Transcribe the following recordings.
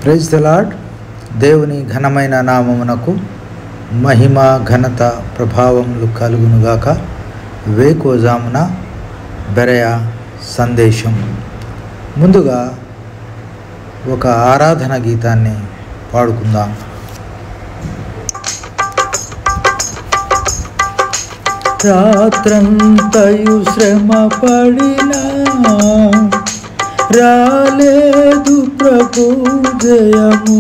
Praise the lord. దేవుని ఘనమైన నామమునకు మహిమ ఘనత ప్రభావములు కలుగునుగాక. వేకోజామున బెరయ సందేశం. ముందుగా ఒక ఆరాధన గీతాన్ని పాడుకుందాం. రాత్రంతయు శ్రమ పడినా రాలేదు ప్రభు జయము,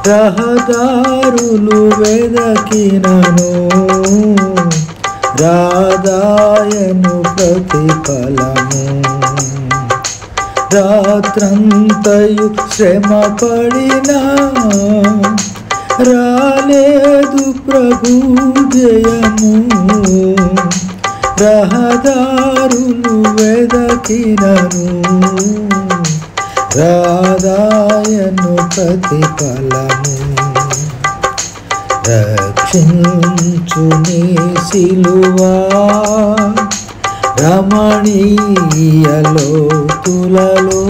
రహదారులు వెదకినను రాదాయను ప్రతిఫలము. రాత్రంతయు శ్రమ పడినా రాలేదు ప్రభు జయము, రహదారులు వెదకినను రాదాయను ప్రతిఫలము. రక్షించు నీ సిలువా రమణీయ లోతులలో,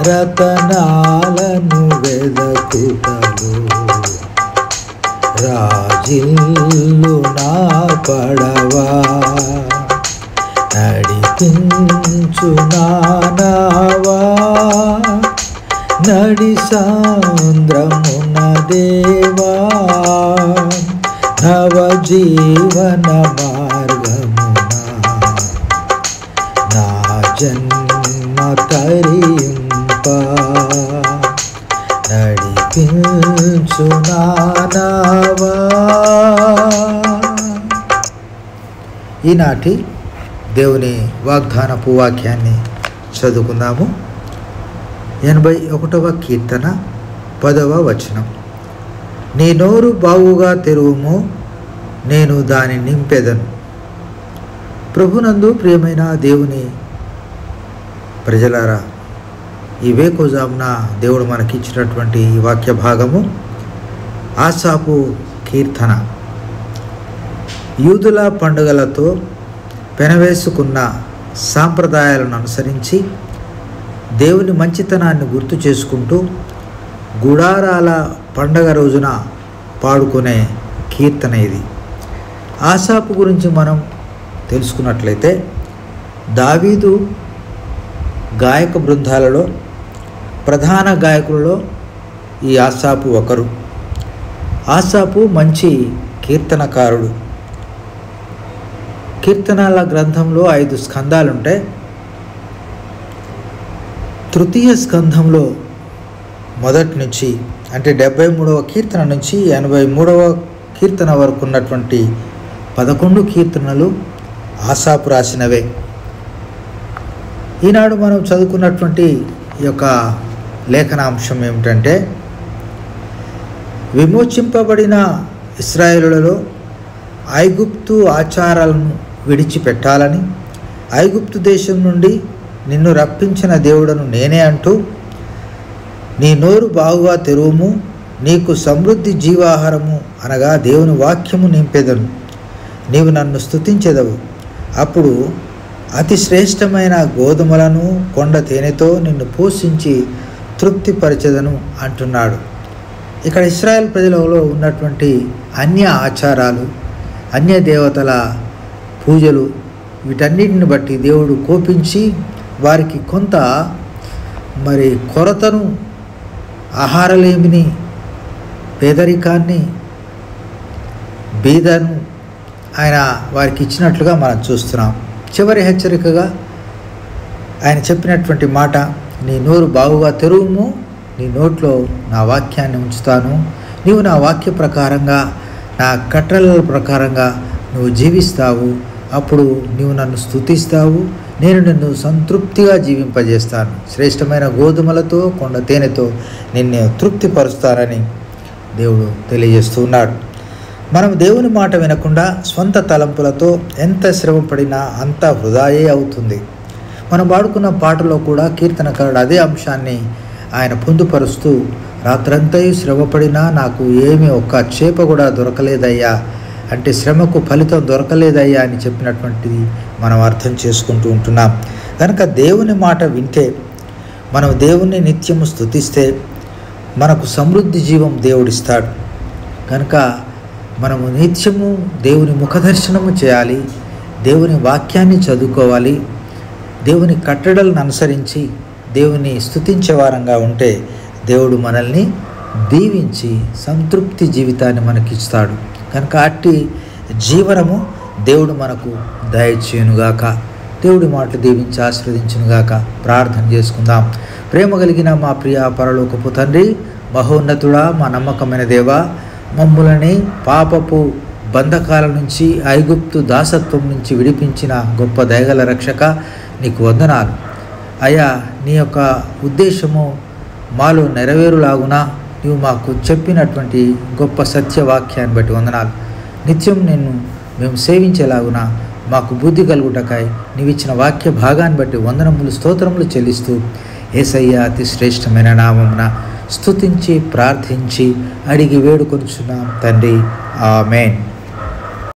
రతనాలను వెదకుటలో రాజిల్లు నా పడవా. నడిపించు నా నావా నడి సాంద్రమున దేవా, నవజీవన మార్గమున నా జన్మ తరింప. నడిపించు నా నావా. ఈనాటి దేవుని వాగ్దానపు వాక్యాన్ని చదువుకుందాము. 81వ కీర్తన 10వ వచనం. నీ నోరు బాగుగా తెరువుము, నేను దాని నింపెదను. ప్రభునందు ప్రియమైన దేవుని ప్రజలారా, ఈ వేకోజామున దేవుడు మనకిచ్చినటువంటి ఈ వాక్య భాగము ఆసాపు కీర్తన. యూదుల పండుగలతో పెనవేసుకున్న సాంప్రదాయాలను అనుసరించి దేవుని మంచితనాన్ని గుర్తు చేసుకుంటూ గుడారాల పండగ రోజున పాడుకునే కీర్తన ఇది. ఆసాపు గురించి మనం తెలుసుకున్నట్లయితే దావీదు గాయక బృందాలలో ప్రధాన గాయకులలో ఈ ఆసాపు ఒకరు. ఆసాపు మంచి కీర్తనకారుడు. కీర్తనల గ్రంథంలో 5 స్కందాలు ఉంటాయి. తృతీయ స్కంధంలో మొదటి నుంచి అంటే 73వ కీర్తన నుంచి 83వ కీర్తన వరకు ఉన్నటువంటి 11 కీర్తనలు ఆసాపు రాసినవే. ఈనాడు మనం చదువుకున్నటువంటి ఈ యొక్క లేఖనాంశం ఏమిటంటే, విమోచింపబడిన ఇశ్రాయేలులలో ఐగుప్తు ఆచారాలను విడిచిపెట్టాలని, ఐగుప్తు దేశం నుండి నిన్ను రప్పించిన దేవుడను నేనే అంటూ, నీ నోరు బాగుగా తెరువుము, నీకు సమృద్ధి జీవాహారము అనగా దేవుని వాక్యము నింపెదను. నీవు నన్ను స్తుతించెదవు, అప్పుడు అతి శ్రేష్టమైన గోధుమలను కొండ తేనెతో నిన్ను పోషించి తృప్తిపరచెదను అంటున్నాడు. ఇక్కడ ఇశ్రాయేల్ ప్రజలలో ఉన్నటువంటి అన్య ఆచారాలు, అన్య దేవతల పూజలు, వీటన్నిటిని బట్టి దేవుడు కోపించి వారికి కొంత కొరతను, ఆహారలేమిని, పేదరికాన్ని, బీదను ఆయన వారికి ఇచ్చినట్లుగా మనం చూస్తున్నాం. చివరి హెచ్చరికగా ఆయన చెప్పినటువంటి మాట, నీ నోరు బాగుగా తెరువుము, నీ నోట్లో నా వాక్యాన్ని ఉంచుతాను, నీవు నా వాక్య ప్రకారంగా, నా కట్టడల ప్రకారంగా నువ్వు జీవిస్తావు, అప్పుడు నీవు నన్ను స్తుతిస్తావు, నేను నిన్ను సంతృప్తిగా జీవింపజేస్తాను, శ్రేష్టమైన గోధుమలతో కొండ తేనెతో నిన్ను తృప్తిపరుస్తానని దేవుడు తెలియజేస్తున్నాడు. మనం దేవుని మాట వినకుండా స్వంత తలంపులతో ఎంత శ్రమ పడినా అంతా వృధాయే అవుతుంది. మనం పాడుకున్న పాటలో కూడా కీర్తనకారుడు అదే అంశాన్ని ఆయన పొందుపరుస్తూ, రాత్రంతయు శ్రమపడినా నాకు ఏమీ ఒక్క చేప కూడా దొరకలేదయ్యా అంటే శ్రమకు ఫలితం దొరకలేదయ్యా అని చెప్పినటువంటిది మనం అర్థం చేసుకుంటూ ఉంటున్నాం. కనుక దేవుని మాట వింటే మనం దేవుణ్ణి నిత్యము స్తుతిస్తే మనకు సమృద్ధి జీవం దేవుడిస్తాడు. కనుక మనము నిత్యము దేవుని ముఖదర్శనము చేయాలి, దేవుని వాక్యాన్ని చదువుకోవాలి, దేవుని కట్టడలను అనుసరించి దేవుని స్తుతించే వారంగా ఉంటే దేవుడు మనల్ని దీవించి సంతృప్తి జీవితాన్ని మనకిస్తాడు. కనుక అట్టి జీవనము దేవుడు మనకు దయచేయునుగాక. దేవుడి మాటలు దీవించి ఆశీర్వదించునుగాక. ప్రార్థన చేసుకుందాం. ప్రేమ కలిగిన మా ప్రియ పరలోకపు తండ్రి, మహోన్నతుడా, మా నమ్మకమైన దేవా, మమ్ములని పాపపు బంధకాల నుంచి, ఐగుప్తు దాసత్వం నుంచి విడిపించిన గొప్ప దయగల రక్షక, నీకు వందనాలు. అయ్యా, నీ యొక్క ఉద్దేశము మాలో నెరవేరులాగున నీవు మాకు చెప్పినటువంటి గొప్ప సత్యవాక్యాన్ని బట్టి వందనాలు. నిత్యం నిన్ను మేము సేవించేలాగున మాకు బుద్ధి కలుగుటకాయ నీవిచ్చిన వాక్య భాగాన్ని బట్టి వందనములు స్తోత్రములు చెల్లిస్తూ యేసయ్య అతి శ్రేష్టమైన నామమున స్తుతించి ప్రార్థించి అడిగి వేడుకొనుచున్నాం తండ్రి. ఆమేన్.